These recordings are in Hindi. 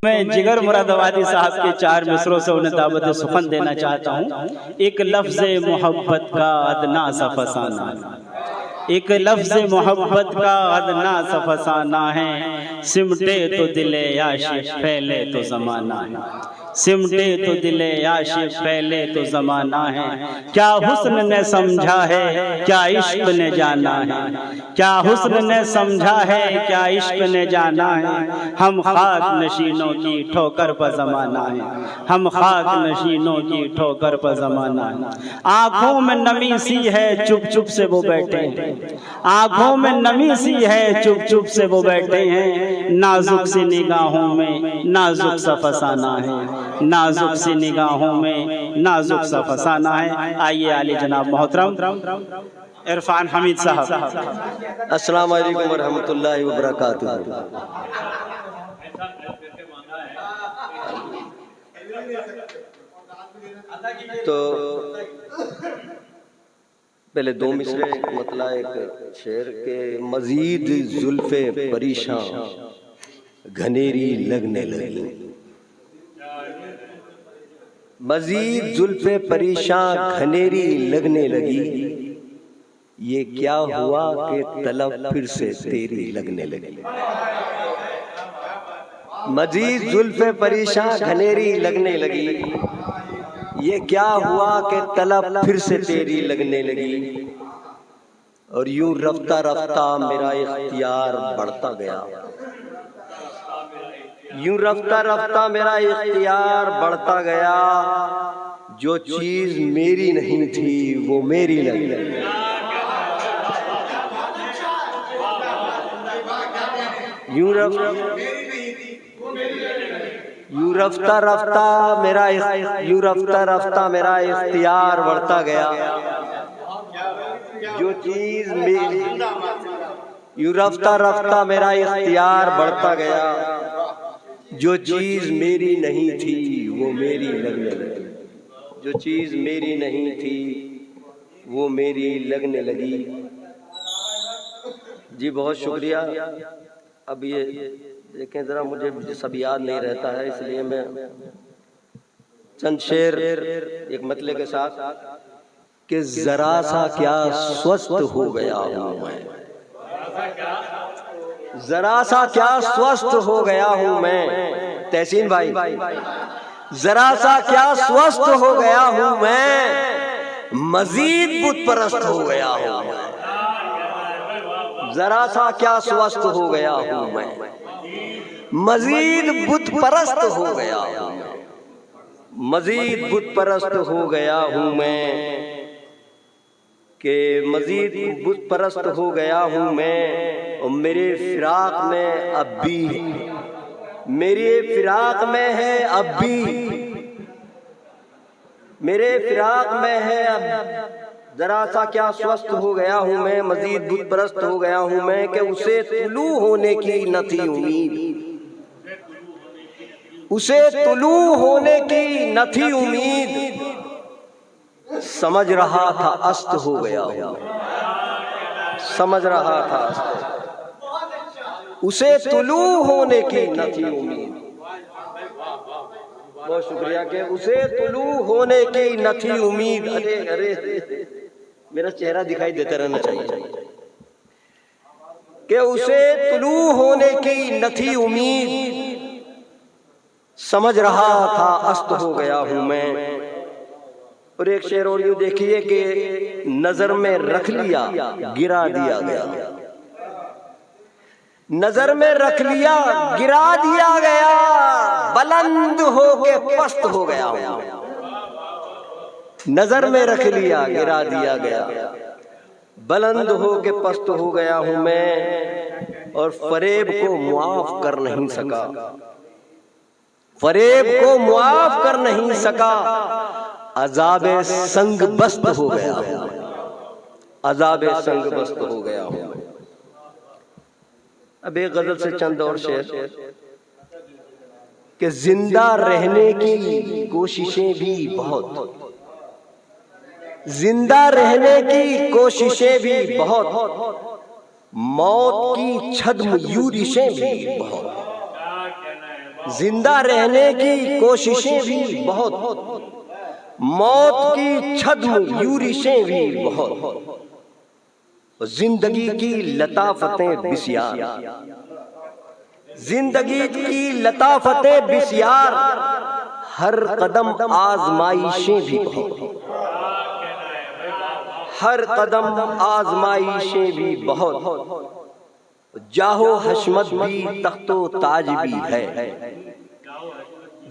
मैं जिगर मुरादाबादी साहब के 4 मिसरों से उन्हें दावत सुखन देना चाहता हूँ। एक लफ्ज़ मोहब्बत का अदना सा फसाना, एक लफ्ज़ मोहब्बत का अदना सा फसाना है। सिमटे तो दिले आशिक़ फैले तो ज़माना है, सिमटे तो दिले आशिक़ फैले तो ज़माना है। क्या हुस्न ने समझा है, क्या इश्क ने जाना है, क्या हुस्न ने समझा है, क्या इश्क ने जाना है। हम खाक नशीनों की ठोकर पर ज़माना है, हम खाक नशीनों की ठोकर पर ज़माना है। आँखों में नमी सी है, चुप चुप से वो बैठे हैं, आँखों में नमी सी है, चुप चुप से वो बैठे हैं। नाजुक सी निगाहों में नाजुक सा फसाना है, नाजुक सी निगाहों में नाजुक सा फसाना है। आइए आली जनाब मोहतरम इरफान हमीद साहब। अस्सलाम वालेकुम व रहमतुल्लाहि व बरकातुहू। तो पहले 2 मिसरे मतलब एक शेर के मजीद जुल्फे परेशान घनेरी लगने लगी, मजीद जुल्फे परेशान घनेरी लगने लगी। ये क्या हुआ कि तलब फिर से तेरी लगने लगी। मजीद जुल्फे परेशान घनेरी लगने लगी। ये क्या हुआ कि तलब फिर से तेरी लगने लगी। और यूं रफ्ता रफ्ता मेरा इख्तियार बढ़ता गया, यूं रफ्ता रफ्ता मेरा इख्तियार बढ़ता गया। जो चीज मेरी नहीं थी वो मेरी लगी। यूं रफ्ता रफ्ता मेरा इख्तियार बढ़ता गया। जो चीज मेरी, यूं रफ्ता रफ्ता मेरा इख्तियार बढ़ता गया। जो चीज मेरी नहीं थी वो मेरी लगने लगी, जो चीज मेरी नहीं थी वो मेरी लगने लगी। जी बहुत शुक्रिया। अब ये देखें जरा, मुझे सब याद नहीं रहता है, इसलिए मैं चंद शेर एक मतले के साथ कि जरा सा क्या स्वस्थ हो गया हूं मैं, जरा सा क्या स्वस्थ हो गया हूं मैं। तहसीन भाई, जरा सा क्या स्वस्थ हो गया हूं मैं, मजीद बुत परस्त हो गया हूं मैं। जरा सा क्या स्वस्थ हो गया हूं मैं, मजीद बुत परस्त हो गया हूं मैं, मजीद बुत परस्त हो गया हूं मैं। के मजीद बुत परस्त हो गया हूं मैं। और मेरे फिराक में अब भी, मेरे फिराक में है अब भी, मेरे फिराक में है अब। जरा सा क्या स्वस्थ हो गया हूं मैं, मजीद बुत परस्त हो गया हूं मैं। कि उसे तुलू होने की न थी उम्मीद, उसे तुलू होने की न थी उम्मीद। समझ रहा था अस्त हो गया हूं, समझ रहा था अस्त, उसे तुलू होने की न थी उम्मीद। बहुत शुक्रिया। कि उसे तुलू होने की न थी उम्मीद। अरे अरे मेरा चेहरा दिखाई देता रहना चाहिए। कि उसे तुलू होने की न थी उम्मीद। समझ रहा था अस्त हो गया हूं मैं। और एक शेर और यूं देखिए कि नजर में रख लिया गिरा दिया गया, नजर में रख लिया गिरा दिया गया। बुलंद होके पस्त हो गया हूं, नजर में रख लिया गिरा दिया गया। बुलंद होके पस्त हो गया हूं मैं। और फरेब को मुआफ कर नहीं सका, फरेब को मुआफ कर नहीं सका। अजाबे संग बस्त हो गया हूं, अजाबे संग बस्त हो गया हूं। अब एक गजल से चंद और शेर कि जिंदा रहने की कोशिशें भी बहुत, जिंदा रहने की कोशिशें भी बहुत, मौत की छद्म यूरिशें भी बहुत। जिंदा रहने की कोशिशें भी बहुत, मौत की छद्म यूरिशें भी बहुत, जिंदगी की लताफतें बिस्यार, जिंदगी की लताफतें बिस्यार, हर कदम आजमाइशें भी बहुत, हर कदम आजमाइशें भी बहुत, जाहो हशमत भी तख्तो ताज भी है,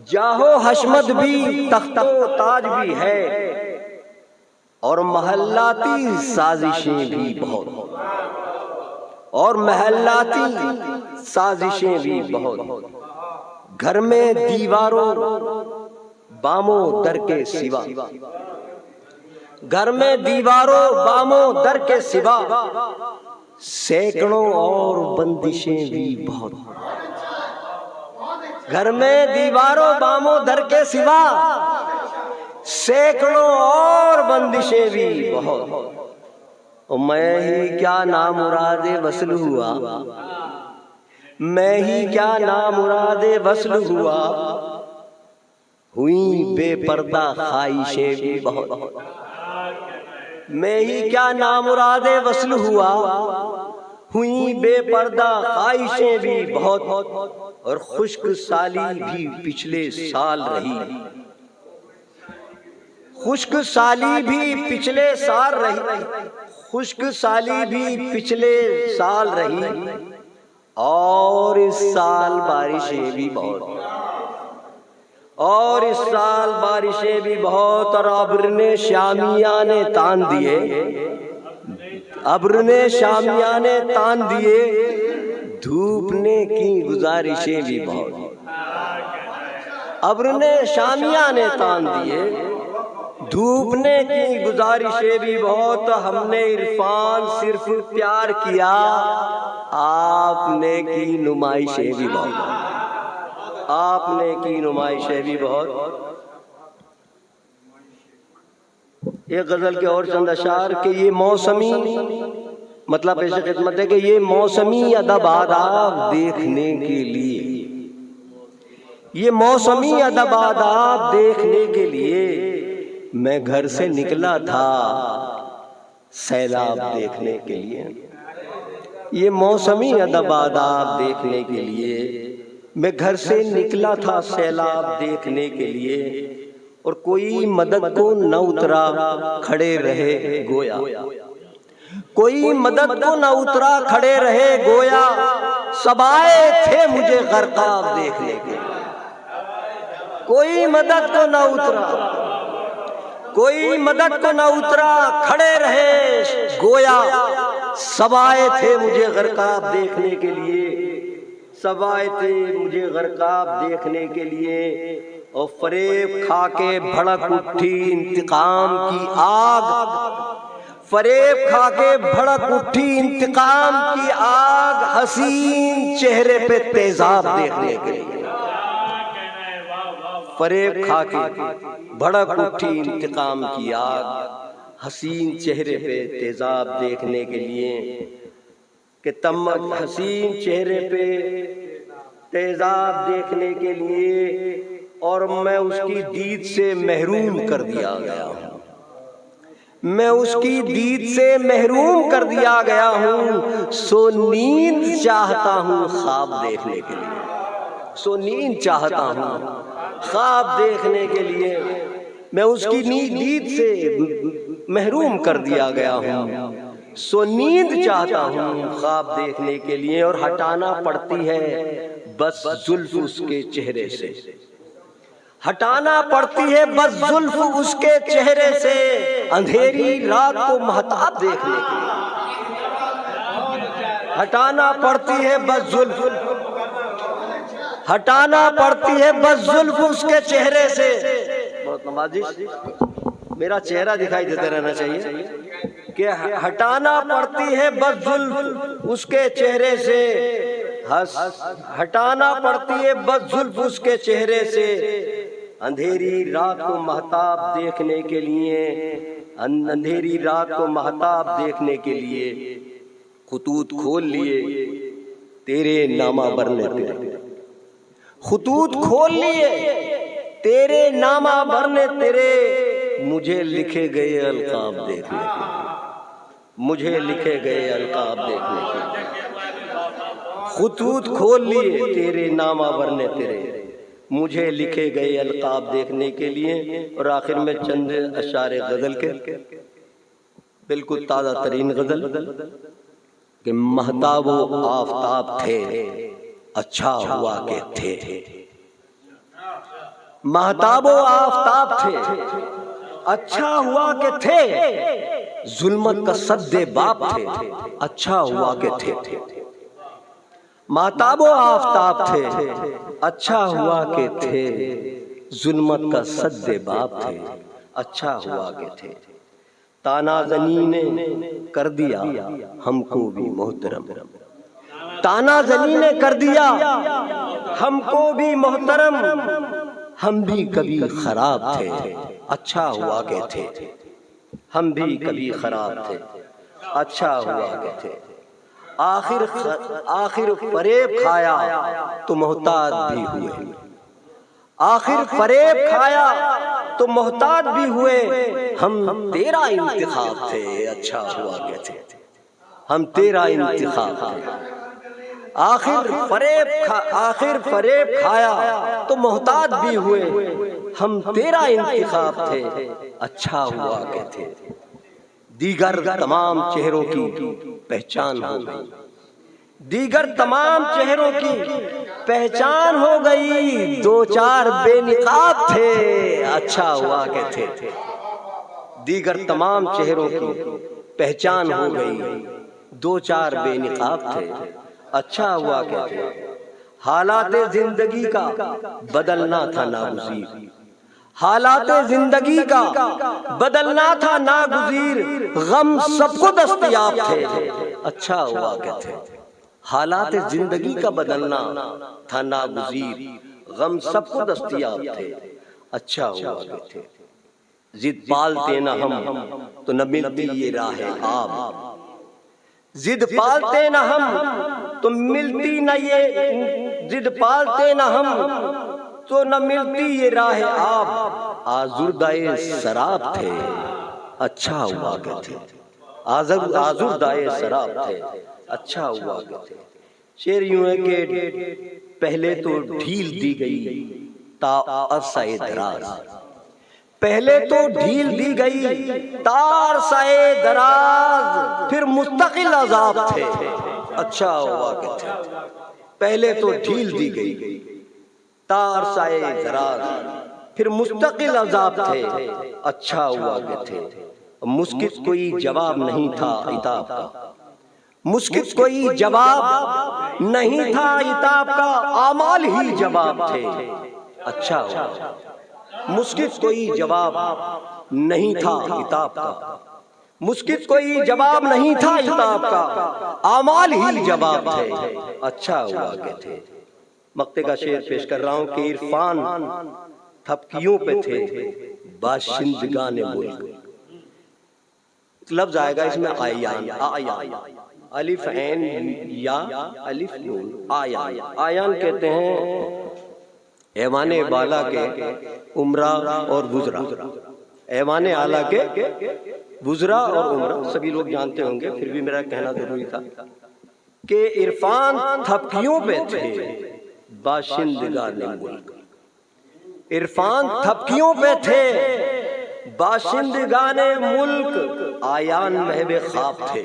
जाहो हशमत भी तख्तो ताज भी है, और महल्लाती साजिशें भी बहुत, और महल्लाती साजिशें भी बहुत। घर में दीवारों बामो दर के सिवा, घर में दीवारों बामो दर के सिवा, सैकड़ों और बंदिशें भी बहुत। घर में दीवारों बामो दर के सिवा, सैकड़ों और बंदिशें भी बहुत। और मैं ही क्या नामुरादे वसल हुआ, मैं ही क्या नामुरादे वसल हुआ, हुई बेपर्दा ख्वाहिशें भी बहुत। मैं ही क्या नामुरादे वसल हुआ, हुई बेपर्दा ख्वाहिशें भी बहुत, और खुश्क साली भी पिछले साल रही, खुश्क साली भी पिछले साल रही, खुश्क साली भी पिछले साल रही, और इस साल बारिशें भी बहुत, और इस साल बारिशें भी बहुत। और अब्र ने शामियाने तान दिए, अब्र ने शामियाने तान दिए, धूप ने की गुजारिशें भी बहुत, अब्र ने शामियाने तान दिए, धूप ने की गुजारिशें भी बहुत। हमने इरफान सिर्फ प्यार किया, आपने की नुमाइशें भी बहुत, आपने की नुमाइशें भी बहुत। एक गजल के और चंद अशार के ये मौसमी, मतलब ऐसे खिदमत है कि ये मौसमी अदब आदाब देखने के लिए, ये मौसमी अदब आदाब देखने के लिए मैं घर से निकला था सैलाब देखने के लिए, ये मौसमी अदब आदाब देखने के लिए मैं घर से निकला था सैलाब देखने के लिए। और कोई मदद को न उतरा खड़े रहे गोया, कोई मदद को न उतरा खड़े रहे गोया, सब आए थे मुझे गरकाब देखने के लिए। कोई मदद को न उतरा, कोई मदद को न उतरा खड़े रहे गोया, सब आए थे मुझे गरकाब देखने के लिए, सब आए थे मुझे गरकाब देखने के लिए। और फरेब खा के भड़क उठी इंतकाम की आग, फरेब खा के भड़क उठी इंतकाम की आग, हसीन चेहरे पे तेजाब देखने के लिए। फरेब खा के भड़क उठी इंतकाम की आग, हसीन चेहरे पे तेजाब देखने के लिए। कि तम हसीन चेहरे पे तेजाब देखने के लिए, और मैं उसकी दीद से महरूम कर दिया गया हूँ, मैं उसकी दीद से महरूम कर दिया गया हूँ। सो नींद चाहता हूँ ख्वाब देखने के लिए, सो नींद चाहता हूँ ख्वाब देखने के लिए, मैं उसकी दीद से महरूम कर दिया गया हूँ। सो नींद चाहता हूँ ख्वाब देखने के लिए। और हटाना पड़ती है बस जुल्फ उसके चेहरे से, हटाना पड़ती है बस जुल्फ उसके चेहरे से, अंधेरी रात को महताब देखने के लिए। हटाना पड़ती है बस जुल्फ, हटाना पड़ती है बस जुल्फ उसके चेहरे से। बहुत नवाजिश, मेरा चेहरा दिखाई देता रहना चाहिए। कि हटाना पड़ती है बस जुल्फ उसके चेहरे से, हटाना पड़ती है बस जुल्फ उसके चेहरे से, अंधेरी रात को महताब देखने के लिए, अंधेरी रात को महताब देखने के लिए खुतूत खोल लिए तेरे नामा बरने पे, खुतूत खोल लिए तेरे नामा भरने तेरे, मुझे लिखे गए अलकाब देखने के, मुझे लिखे गए अलकाब देखने के। खुतूत खोल लिए तेरे नामा भरने तेरे, मुझे लिखे गए अलकाब देखने के लिए। और आखिर में चंद अशारे गजल के, बिल्कुल ताज़ा तरीन गजल कि महताब व आफताब थे, अच्छा हुआ के थे। महताब व आफताब थे, अच्छा हुआ के थे। जुल्मत का सद्दे बाप थे, अच्छा हुआ के थे। महताब व आफताब थे, अच्छा हुआ के थे। जुल्मत का सद्दे बाप थे, अच्छा हुआ के थे। ताना ज़नी ने कर दिया हमको भी मोहतरम, ताना ज़नी ने कर दिया हमको भी मोहतरम। हम भी कभी खराब थे, अच्छा हुआ के थे। हम भी कभी खराब थे, अच्छा हुआ के थे। आखिर फरेब खाया तो मोहताज भी हुए, आखिर फरेब खाया तो मोहताज भी हुए। हम तेरा इंतखाब थे, अच्छा हुआ के थे। हम तेरा इंतखाब थे। आखिर फरेब खाया तो मोहताज भी हुए। हम तेरा इंतखाब थे, अच्छा हुआ के थे। दीगर तमाम चेहरों की पहचान हो गई, दीगर तमाम चेहरों की पहचान हो गई। दो चार बेनिकाब थे, अच्छा हुआ के थे। दीगर तमाम चेहरों की पहचान हो गई, दो चार बेनिकाब थे, अच्छा हुआ के थे। हालाते जिंदगी का बदलना था नागुज़ीर, हालाते जिंदगी का बदलना था नागुज़ीर। गम सबको दस्तयाब थे, अच्छा हुआ के थे। हालाते जिंदगी का बदलना था नागुज़ीर, गम सबको दस्तयाब थे, अच्छा हुआ के थे। जिद पालते न हम तो न मिलती ये राह आब, जिद पालते न हम तो मिलती न ये, जिद पालते न हम तो न मिलती ये राह आब। आज़ुर्दाए शराब थे, अच्छा हुआ के थे। आज़ुर्दाए शराब थे, अच्छा हुआ के थे। शेर यूं है कि पहले तो ढील दी गई ता अरसाए दराज, पहले तो ढील दी गई तार साए दराज। फिर मुस्तकिल अजाब थे, अच्छा हुआ के थे। पहले तो ढील दी गई तार साए दराज, फिर मुस्तकिल अजाब थे, अच्छा हुआ के थे। मुश्किल कोई जवाब नहीं था इताब का, मुश्किल कोई जवाब नहीं था इताब का। आमाल ही जवाब थे, अच्छा हुआ। मुश्किल कोई जवाब नहीं था इताब का, मुश्किल कोई जवाब नहीं था इताब का। आमाल ही जवाब थे, अच्छा हुआ के थे। मक्ते का शेर पेश कर रहा हूं कि इरफान थपकियों पे थे बाशिंदगाने मुल्क। लफ्ज आएगा इसमें आयान, आयान, अलिफ ऐन या अलिफ नून, आयान। आयान कहते हैं ऐवाने बाला के उमरा और बुजरा, ऐवाने आला के बुजरा और उमरा सभी लोग जानते होंगे, फिर भी मेरा कहना जरूरी था कि इरफान थपकियों पे थे बाशिंदगाने मुल्क। इरफान थपकियों पे थे बाशिंदगाने मुल्क। आयान महबे ख्वाब थे,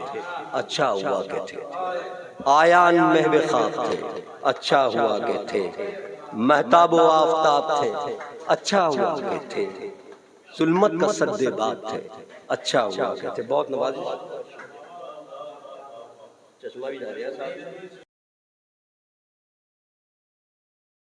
अच्छा हुआ के थे। आयान महबे ख्वाब थे, अच्छा हुआ के थे। महताब व आफताब थे, अच्छा हुआ के थे। जुल्मत का सद्दे बाप थे, अच्छा हुआ के थे। बहुत नवाज़, चश्मा भी जा रहा है साहब।